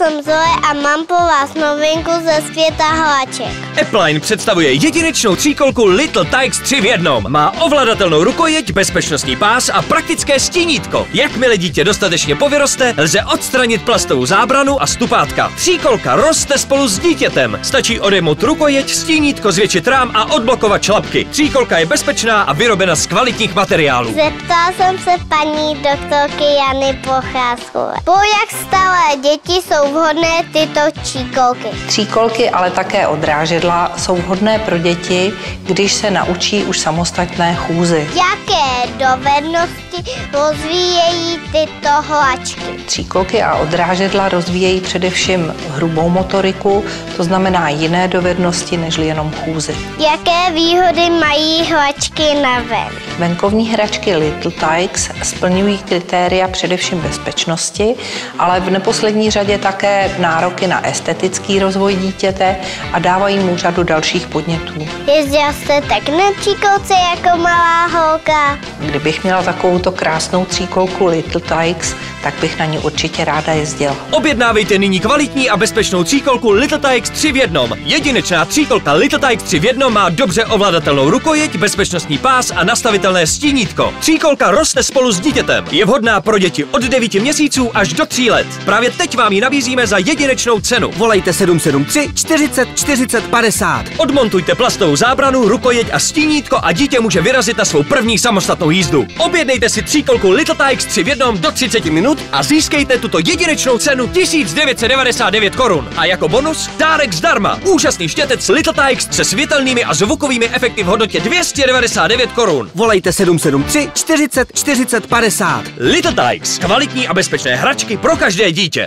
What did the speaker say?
jsem Zoe a mám po vás novinku ze světa hláček. Appline představuje jedinečnou tříkolku Little Tikes 3 v jednom. Má ovladatelnou rukojeť, bezpečnostní pás a praktické stínítko. Jakmile dítě dostatečně povyroste, lze odstranit plastovou zábranu a stupátka. Tříkolka roste spolu s dítětem. Stačí odejmout rukojeť, stínítko, zvětšit rám a odblokovat šlapky. Tříkolka je bezpečná a vyrobena z kvalitních materiálů. Zeptala jsem se paní doktorky Jany Procházkové. Po jak stále děti jsou vhodné tyto tříkolky? Tříkolky, ale také odrážedla jsou vhodné pro děti, když se naučí už samostatné chůzy. Jaké dovednosti rozvíjejí tyto hláčky? Tříkolky a odrážedla rozvíjejí především hrubou motoriku, to znamená jiné dovednosti než jenom chůzy. Jaké výhody mají hláčky na ven? Venkovní hračky Little Tikes splňují kritéria především bezpečnosti, ale v neposlední řadě také nároky na estetický rozvoj dítěte a dávají mu řadu dalších podnětů. Jezdila jste tak na tříkolce jako malá holka? Kdybych měla takovouto krásnou tříkolku Little Tikes, tak bych na ní určitě ráda jezdila. Objednávejte nyní kvalitní a bezpečnou tříkolku Little Tikes 3 v jednom. Jedinečná tříkolka Little Tikes 3 v jednom má dobře ovladatelnou rukojeť, bezpečnostní pás a nastavitelné stínítko. Tříkolka roste spolu s dítětem. Je vhodná pro děti od 9 měsíců až do 3 let. Právě teď vám ji nabízíme za jedinečnou cenu. Volejte 773 40 40 50. Odmontujte plastovou zábranu, rukojeť a stínítko a dítě může vyrazit na svou první samostatnou jízdu. Objednejte si tříkolku Little Tikes 3 v jednom do 30 minut a získejte tuto jedinečnou cenu 1999 korun. A jako bonus dárek zdarma. Úžasný štětec Little Tikes se světelnými a zvukovými efekty v hodnotě 299 korun. Volejte 773 40 40 50. Little Tikes. Kvalitní a bezpečné hračky pro každé dítě.